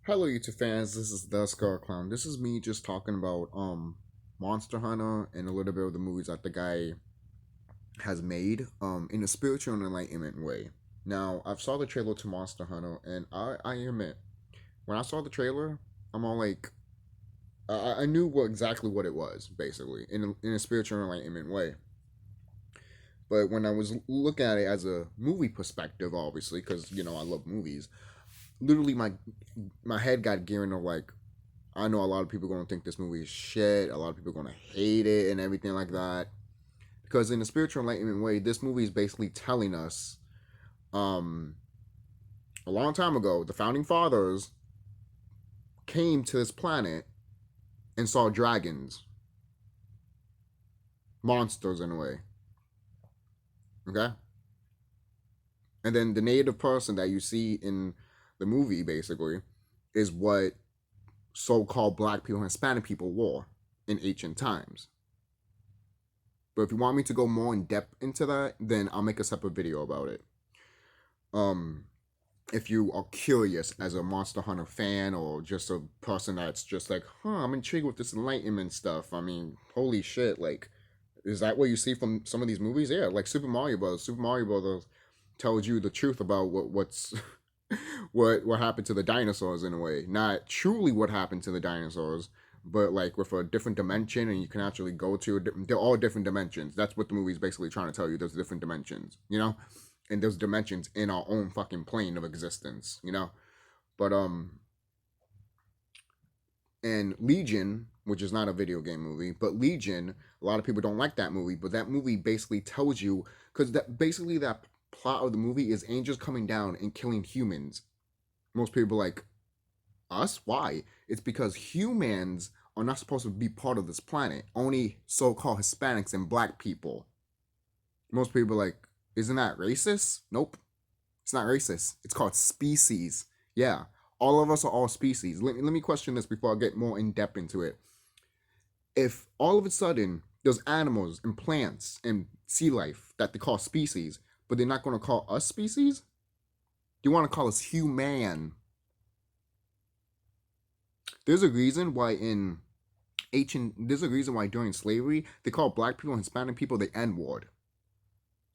Hello YouTube fans, this is TheSkullKlown. This is me just talking about Monster Hunter and a little bit of the movies that the guy has made in a spiritual and enlightenment way. Now, I've saw the trailer to Monster Hunter and I admit, when I saw the trailer, I'm all like I knew exactly what it was, basically, in a spiritual and enlightenment way. But when I was looking at it as a movie perspective, obviously, because I love movies, literally my head got gearing of like, I know a lot of people are gonna think this movie is shit. A lot of people are gonna hate it and everything like that. Because in a spiritual enlightenment way, this movie is basically telling us, um, a long time ago, the founding fathers came to this planet and saw dragons, monsters in a way. Okay, and then the native person that you see in the movie basically is what so-called black people and Hispanic people wore in ancient times. But if you want me to go more in depth into that, then I'll make a separate video about it. Um, if you are curious as a Monster Hunter fan or just a person that's just like, I'm intrigued with this enlightenment stuff. I mean, holy shit, like, is that what you see from some of these movies? Yeah, like Super Mario Bros. Super Mario Bros. Tells you the truth about what's what happened to the dinosaurs in a way. Not truly what happened to the dinosaurs, but like with a different dimension, and you can actually go to. They're all different dimensions. That's what the movie's basically trying to tell you. There's different dimensions, and there's dimensions in our own fucking plane of existence. But and Legion, which is not a video game movie, but Legion, a lot of people don't like that movie, but that movie basically tells you, because that plot of the movie is angels coming down and killing humans. Most people are like, us? Why? It's because humans are not supposed to be part of this planet. Only so-called Hispanics and black people. Most people are like, isn't that racist? Nope. It's not racist. It's called species. Yeah. All of us are all species. Let me question this before I get more in depth into it. If all of a sudden there's animals and plants and sea life that they call species, but they're not going to call us species, you want to call us human. There's a reason why there's a reason why during slavery they call black people and Hispanic people the N-word.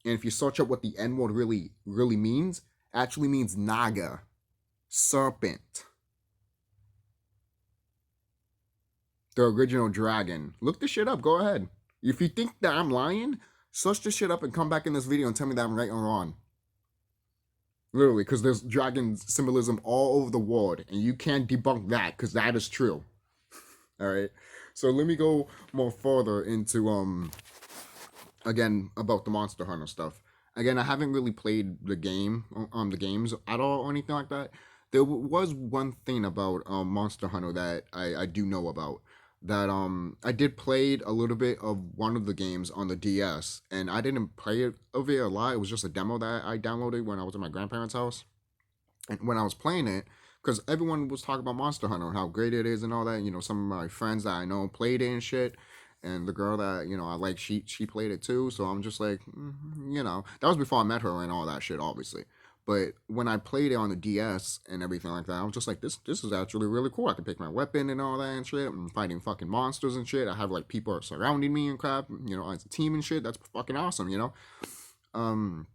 And if you search up what the N-word really means, actually means naga, serpent. The original dragon. Look this shit up. Go ahead. If you think that I'm lying, search this shit up and come back in this video and tell me that I'm right or wrong. Literally, because there's dragon symbolism all over the world, and you can't debunk that, because that is true. All right. So let me go more further into again about the Monster Hunter stuff. Again, I haven't really played the games at all or anything like that. There was one thing about Monster Hunter that I do know about. That I did play a little bit of one of the games on the DS, and I didn't play it of it a lot. It was just a demo that I downloaded when I was at my grandparents' house. And when I was playing it, because everyone was talking about Monster Hunter and how great it is and all that, some of my friends that I know played it and shit. And the girl that I like, she played it too. So I'm just like, that was before I met her and all that shit, obviously. But when I played it on the DS and everything like that, I was just like, this is actually really cool. I can pick my weapon and all that and shit. I'm fighting fucking monsters and shit. I have like people surrounding me and crap, as a team and shit. That's fucking awesome. Um,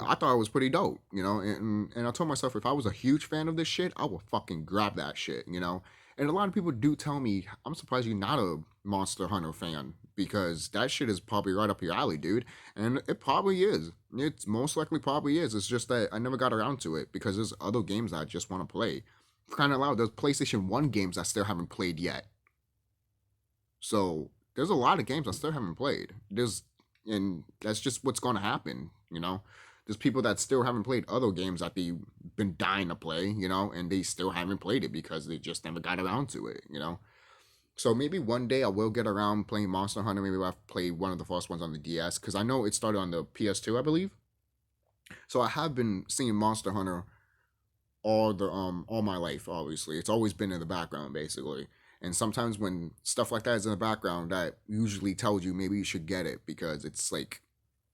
I thought it was pretty dope, and I told myself if I was a huge fan of this shit, I would fucking grab that shit. And a lot of people do tell me, I'm surprised you're not a Monster Hunter fan because that shit is probably right up your alley, dude. And it probably is. It's most likely probably is. It's just that I never got around to it because there's other games that I just want to play. Kind of loud. There's PlayStation 1 games I still haven't played yet. So there's a lot of games I still haven't played. And that's just what's going to happen. There's people that still haven't played other games that they've been dying to play, and they still haven't played it because they just never got around to it. So maybe one day I will get around playing Monster Hunter. Maybe I'll play one of the first ones on the DS because I know it started on the PS2, I believe. So I have been seeing Monster Hunter all my life. Obviously, it's always been in the background basically. And sometimes when stuff like that is in the background, that usually tells you maybe you should get it because it's like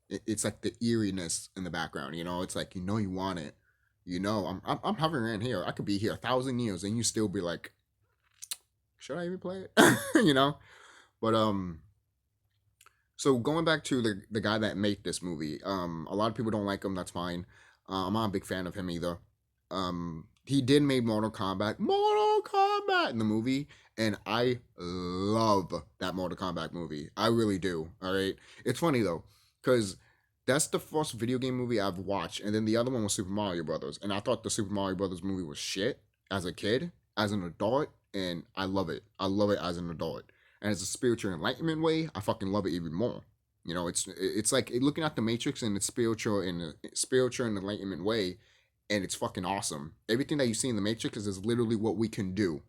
the eeriness in the background. It's like you want it, I'm hovering around here. I could be here 1,000 years and you still be like, should I even play it? But so going back to the guy that made this movie, a lot of people don't like him. That's fine. I'm not a big fan of him either. He did make Mortal Kombat in the movie, and I love that Mortal Kombat movie. I really do. All right. It's funny though, because that's the first video game movie I've watched, and then the other one was Super Mario Brothers, and I thought the Super Mario Brothers movie was shit as a kid, as an adult, and I love it. I love it as an adult, and as a spiritual enlightenment way, I fucking love it even more. It's like looking at the Matrix in its spiritual and enlightenment way, and it's fucking awesome. Everything that you see in the Matrix is literally what we can do,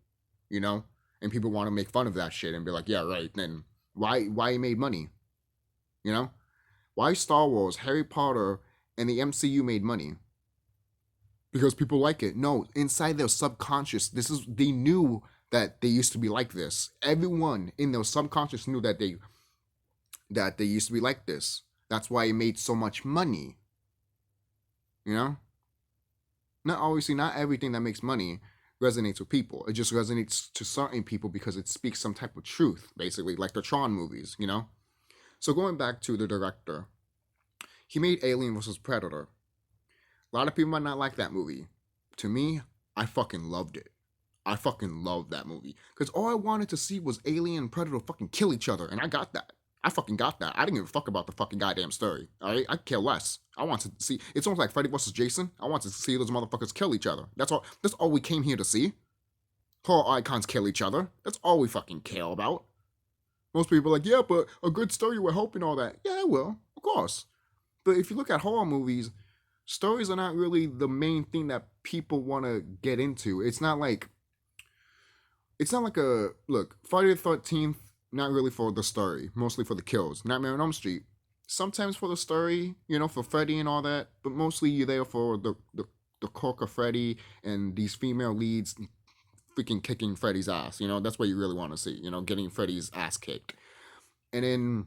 you know. And people want to make fun of that shit and be like, yeah, right. Then why he made money, you know? Why Star Wars, Harry Potter, and the MCU made money? Because people like it. No, inside their subconscious, they knew that they used to be like this. Everyone in their subconscious knew that they used to be like this. That's why it made so much money. You know? Not everything that makes money resonates with people. It just resonates to certain people because it speaks some type of truth, basically, like the Tron movies, you know? So going back to the director, he made Alien vs. Predator. A lot of people might not like that movie. To me, I fucking loved it. I fucking loved that movie. Because all I wanted to see was Alien and Predator fucking kill each other, and I got that. I fucking got that. I didn't give a fuck about the fucking goddamn story. Alright? I care less. I want to see. It's almost like Freddy vs. Jason. I want to see those motherfuckers kill each other. That's all we came here to see. Horror icons kill each other. That's all we fucking care about. Most people are like, yeah, but a good story will help and all that. Yeah, it will. Of course. But if you look at horror movies, stories are not really the main thing that people want to get into. It's not like a look, Friday the 13th, not really for the story, mostly for the kills. Nightmare on Elm Street, sometimes for the story, for Freddy and all that, but mostly you're there for the corker Freddy and these female leads freaking kicking Freddy's ass. That's what you really want to see. Getting Freddy's ass kicked. And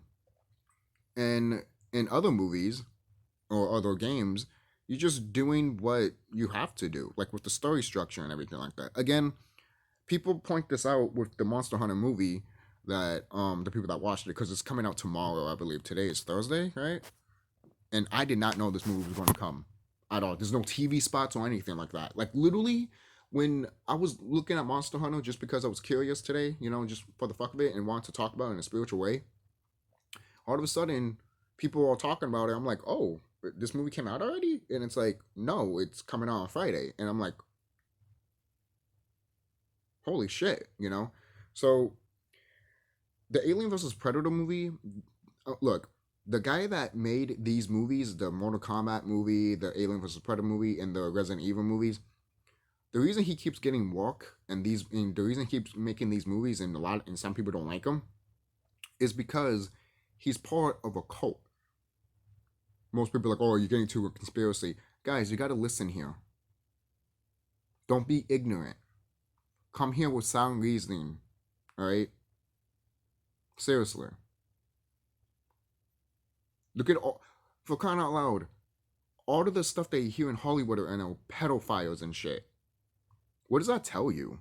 in other movies or other games, you're just doing what you have to do, like with the story structure and everything like that. Again, people point this out with the Monster Hunter movie that the people that watched it, because it's coming out tomorrow, I believe. Today is Thursday, right? And I did not know this movie was going to come at all. There's no TV spots or anything like that. Like literally, when I was looking at Monster Hunter just because I was curious today, just for the fuck of it and wanted to talk about it in a spiritual way, all of a sudden people are talking about it. I'm like, oh, this movie came out already? And it's like, no, it's coming out on Friday. And I'm like, holy shit, So the Alien vs. Predator movie, look, the guy that made these movies, the Mortal Kombat movie, the Alien vs. Predator movie, and the Resident Evil movies, the reason he keeps getting work and the reason he keeps making these movies and some people don't like him is because he's part of a cult. Most people are like, oh, you're getting to a conspiracy. Guys, you got to listen here. Don't be ignorant. Come here with sound reasoning. All right? Seriously. Look at all, for crying out loud, all of the stuff that you hear in Hollywood are pedophiles and shit. What does that tell you?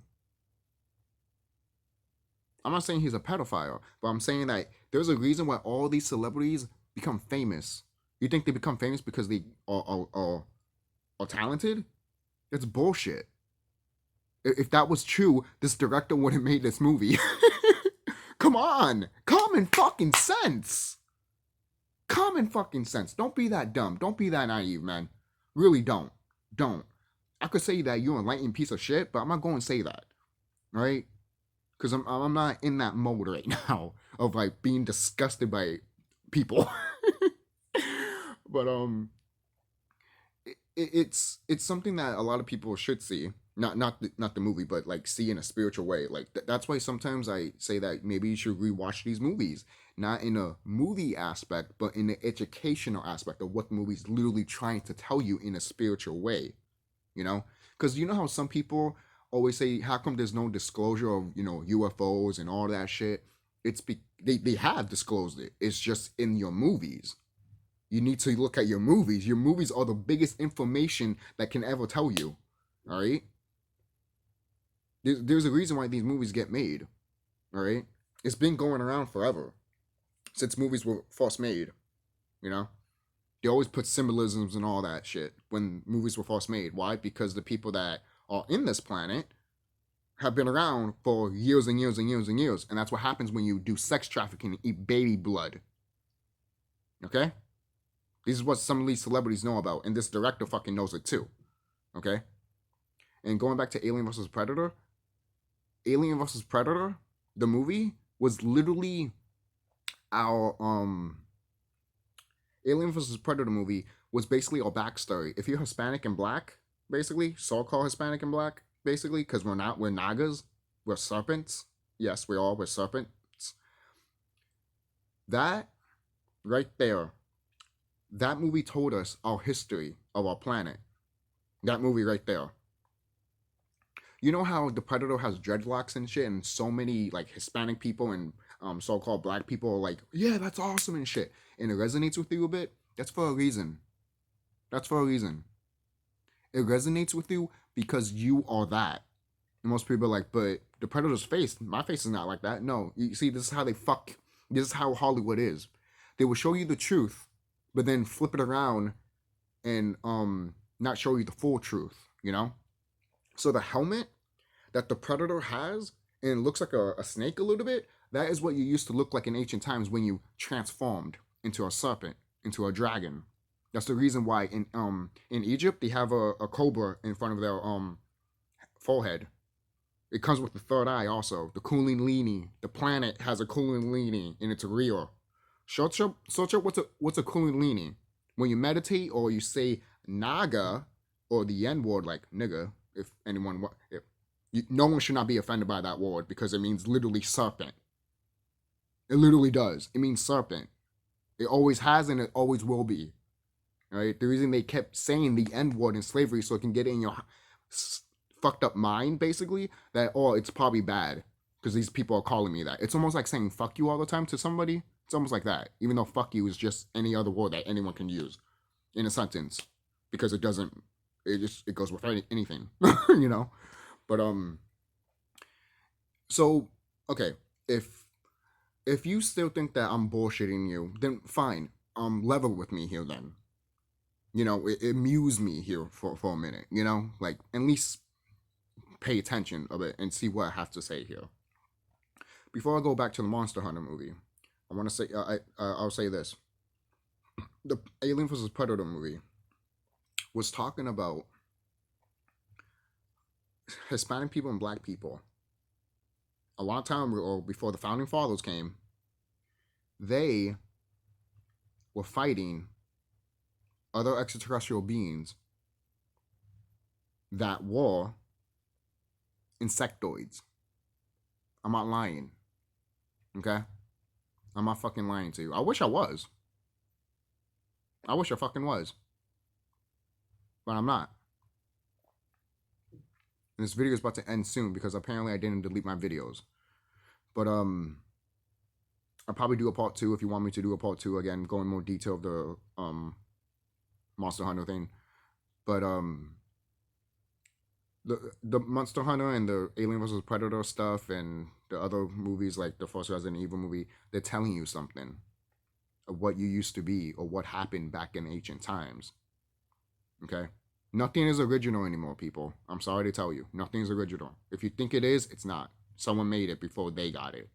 I'm not saying he's a pedophile, but I'm saying that there's a reason why all these celebrities become famous. You think they become famous because they are talented? It's bullshit. If that was true, this director wouldn't have made this movie. Come on. Common fucking sense. Common fucking sense. Don't be that dumb. Don't be that naive, man. Really don't. Don't. I could say that you're an enlightened piece of shit, but I'm not going to say that. Right? Because I'm not in that mode right now of like being disgusted by people. But it's something that a lot of people should see. Not the movie, but like see in a spiritual way. Like that's why sometimes I say that maybe you should rewatch these movies, not in a movie aspect, but in the educational aspect of what the movie's literally trying to tell you in a spiritual way. Because you know how some people always say, how come there's no disclosure of UFOs and all that shit? It's they have disclosed it. It's just in your movies. You need to look at your movies. Your movies are the biggest information that can ever tell you. All right? There's a reason why these movies get made. All right? It's been going around forever. Since movies were first made. You know? They always put symbolisms and all that shit when movies were first made. Why? Because the people that are in this planet have been around for years and years and years and years. And that's what happens when you do sex trafficking and eat baby blood. Okay? This is what some of these celebrities know about. And this director fucking knows it too. Okay? And going back to Alien vs. Predator, Alien vs. Predator, the movie, was literally our Alien vs. Predator movie was basically our backstory. If you're Hispanic and black, basically, so-called Hispanic and black, basically, because we're Nagas, we're serpents. Yes, we're serpents. That right there, that movie told us our history of our planet. That movie right there. You know how the Predator has dreadlocks and shit, and so many like Hispanic people and so-called black people are like, yeah, that's awesome and shit, and it resonates with you a bit? That's for a reason. That's for a reason. It resonates with you because you are that. And most people are like, but the Predator's face, my face is not like that. No, you see, this is how this is how Hollywood is. They will show you the truth, but then flip it around and not show you the full truth, you know? So the helmet that the Predator has, and it looks like a snake a little bit, that is what you used to look like in ancient times when you transformed into a serpent, into a dragon. That's the reason why in Egypt they have a cobra in front of their forehead. It comes with the third eye also. The Kundalini. The planet has a Kundalini and it's real. Search up what's a Kundalini. When you meditate or you say Naga or the N word like nigga, if anyone, no one should not be offended by that word because it means literally serpent. It literally does. It means serpent. It always has and it always will be. Right? The reason they kept saying the N word in slavery so it can get in your fucked up mind, basically, that, oh, it's probably bad because these people are calling me that. It's almost like saying fuck you all the time to somebody. It's almost like that, even though fuck you is just any other word that anyone can use in a sentence because it goes with anything, you know? But, so, okay, if you still think that I'm bullshitting you, then fine, level with me here then. You know, amuse me here for a minute, you know? Like, at least pay attention a bit and see what I have to say here. Before I go back to the Monster Hunter movie, I want to say, I'll say this. The Alien vs. Predator movie was talking about Hispanic people and black people. A long time ago, before the Founding Fathers came, they were fighting other extraterrestrial beings that were insectoids. I'm not lying. Okay? I'm not fucking lying to you. I wish I was. I wish I fucking was. But I'm not. And this video is about to end soon because apparently I didn't delete my videos. But I'll probably do a part 2 if you want me to do a part 2 again, go in more detail of the Monster Hunter thing. But the Monster Hunter and the Alien vs. Predator stuff and the other movies like the first Resident Evil movie, they're telling you something of what you used to be or what happened back in ancient times. Okay? Nothing is original anymore, people. I'm sorry to tell you. Nothing is original. If you think it is, it's not. Someone made it before they got it.